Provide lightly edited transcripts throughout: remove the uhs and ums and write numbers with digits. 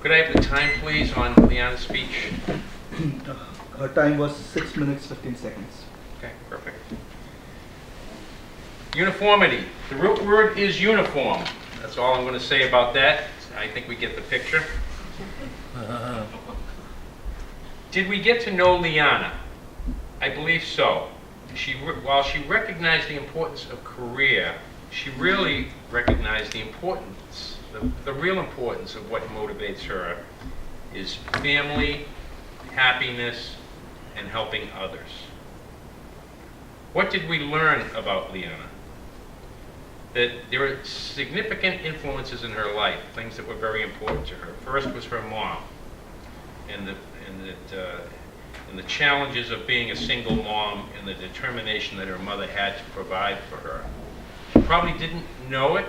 Could I have the time, please, on Leanna's speech? Her time was 6 minutes 15 seconds. Okay, perfect. Uniformity. The root word is uniform. That's all I'm going to say about that. I think we get the picture. Did we get to know Leanna? I believe so. While she recognized the importance of career, she really recognized the importance, the real importance of what motivates her is family, happiness, and helping others. What did we learn about Leanna? That there are significant influences in her life, things that were very important to her. First was her mom, and the challenges of being a single mom and the determination that her mother had to provide for her. She probably didn't know it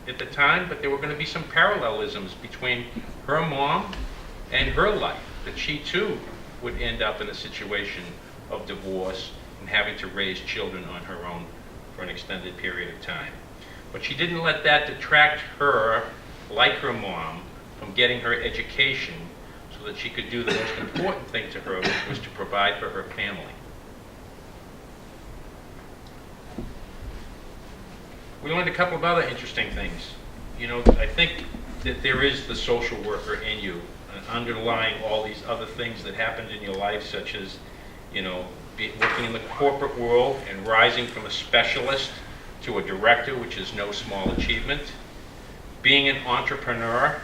at the time, but there were going to be some parallelisms between her mom and her life, that she too would end up in a situation of divorce and having to raise children on her own for an extended period of time. But she didn't let that detract her, like her mom, from getting her education so that she could do the most important thing to her, which was to provide for her family. We learned a couple of other interesting things. You know, I think that there is the social worker in you, underlying all these other things that happened in your life, such as, you know, working in the corporate world and rising from a specialist to a director, which is no small achievement. Being an entrepreneur,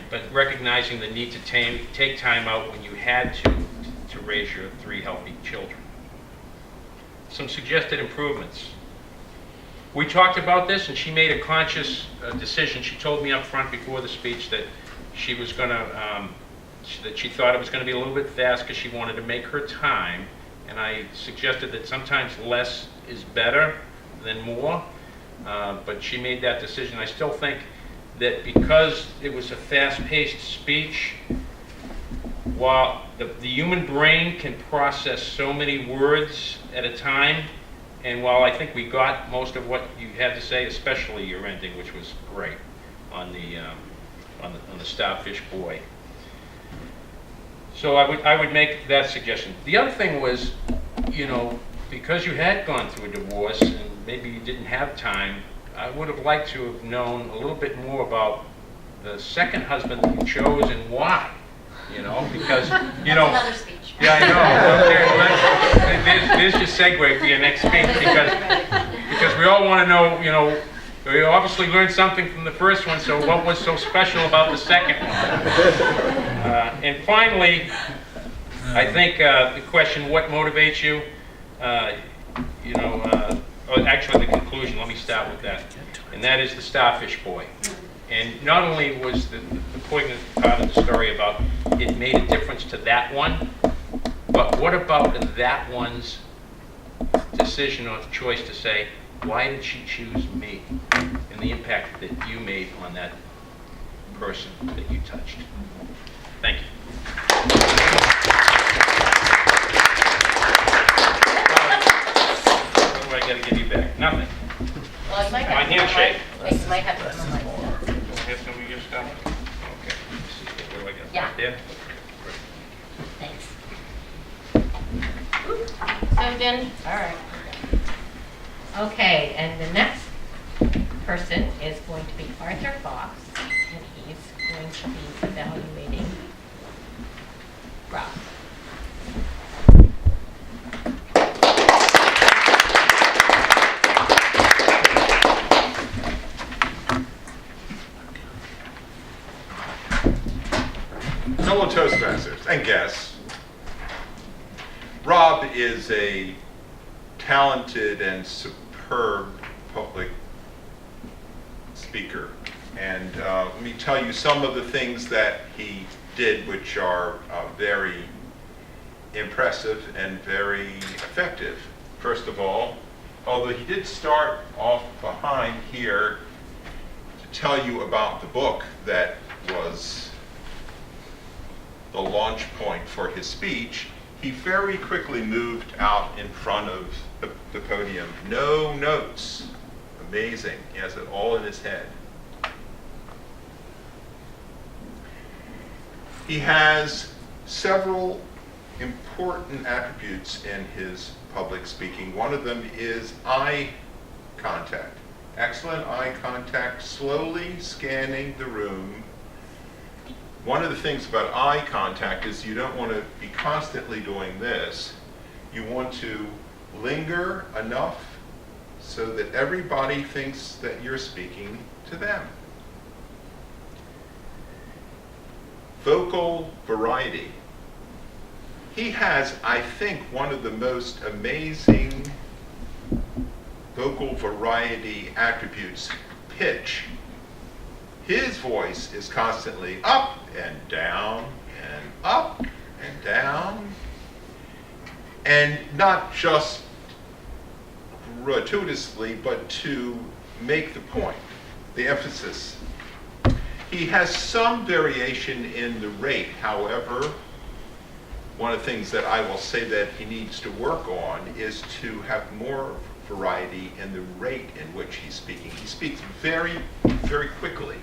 but recognizing the need to take time out when you had to raise your 3 healthy children. Some suggested improvements. We talked about this, and she made a conscious decision. She told me up front before the speech that she was going to, that she thought it was going to be a little bit fast because she wanted to make her time. And I suggested that sometimes less is better than more, but she made that decision. I still think that because it was a fast-paced speech, while the human brain can process so many words at a time, and while I think we got most of what you had to say, especially your ending, which was great on the starfish boy. So I would make that suggestion. The other thing was, you know, because you had gone through a divorce and maybe you didn't have time, I would have liked to have known a little bit more about the second husband that you chose and why. You know, because, you know. That's another speech. Yeah, I know. There's your segue for your next speech, because we all want to know, you know, we obviously learned something from the first one, so what was so special about the second one? And finally, I think the question, what motivates you? You know, actually the conclusion, let me start with that. And that is the starfish boy. And not only was the poignant part of the story about it made a difference to that one, but what about that one's decision or choice to say, why did she choose me? And the impact that you made on that person that you touched. Thank you. What do I got to give you back? Nothing. Well, you might My have to handshake. You might have to come on. Have some of your stuff? Okay. What do I got? Yeah. Right there? Thanks. So then, all right. Okay, and the next person is going to be Arthur Fox, and he's going to be evaluating Rob. Fellow Toastmasters and guests, Rob is a talented and superb public speaker. And let me tell you some of the things that he did, which are very impressive and very effective. First of all, although he did start off behind here to tell you about the book that was the launch point for his speech, he very quickly moved out in front of the podium. No notes. Amazing. He has it all in his head. He has several important attributes in his public speaking. One of them is eye contact. Excellent eye contact, slowly scanning the room. One of the things about eye contact is you don't want to be constantly doing this. You want to linger enough so that everybody thinks that you're speaking to them. Vocal variety. He has, I think, one of the most amazing vocal variety attributes, pitch. His voice is constantly up and down and up and down, and not just gratuitously, but to make the point, the emphasis. He has some variation in the rate, however. One of the things that I will say that he needs to work on is to have more variety in the rate in which he's speaking. He speaks very, very quickly.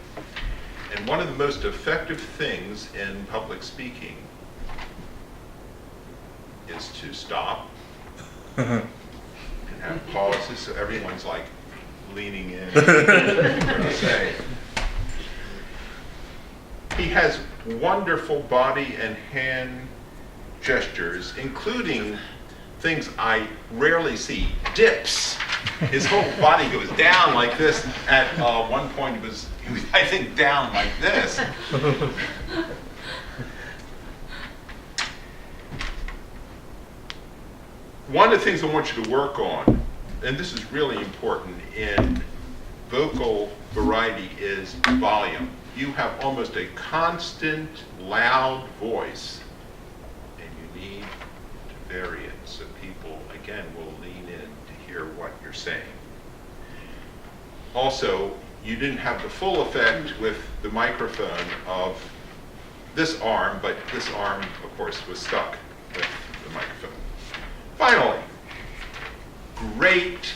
And one of the most effective things in public speaking is to stop and have pauses so everyone's like leaning in to say. He has wonderful body and hand gestures, including things I rarely see, dips. His whole body goes down like this. At one point, he was, I think, down like this. One of the things I want you to work on, and this is really important in vocal variety, is volume. You have almost a constant, loud voice, and you need to vary it so people, again, will lean in to hear what you're saying. Also, you didn't have the full effect with the microphone of this arm, but this arm, of course, was stuck with the microphone. Finally, great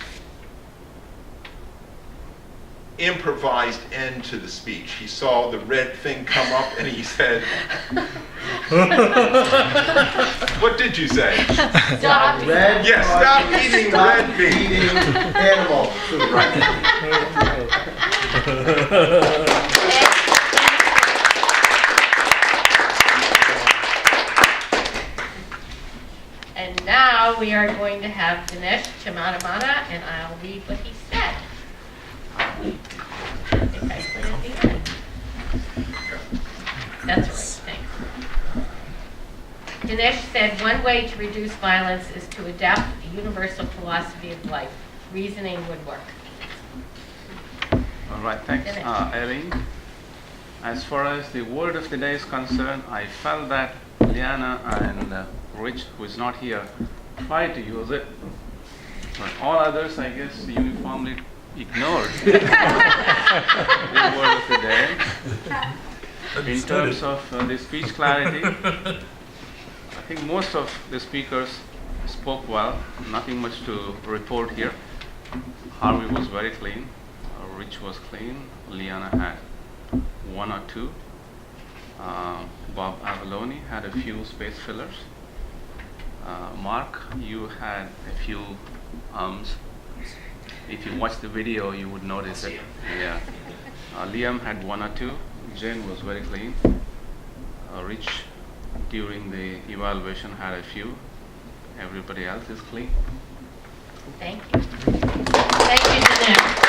improvised end to the speech. He saw the red thing come up and he said, what did you say? Stop. Red Yes, stop eating red meat. eating animal food. And now we are going to have Dinesh Chamanamana, and I'll read what he said. I think I put it at the end. That's right, thanks. Dinesh said, one way to reduce violence is to adapt the universal philosophy of life. Reasoning would work. All right, thanks, Dinesh. Eileen. As far as the word of the day is concerned, I felt that Liana and Rich, who is not here, tried to use it, but all others, I guess, uniformly ignored the word of the day. In terms of the speech clarity, I think most of the speakers spoke well. Nothing much to report here. Harvey was very clean. Rich was clean. Liana had one or two. Bob Avalone had a few space fillers. Mark, you had a few ums. If you watch the video, you would notice it. Yeah. Liam had one or two. Jen was very clean. Rich, during the evaluation, had a few. Everybody else is clean. Thank you. Thank you, Dinesh.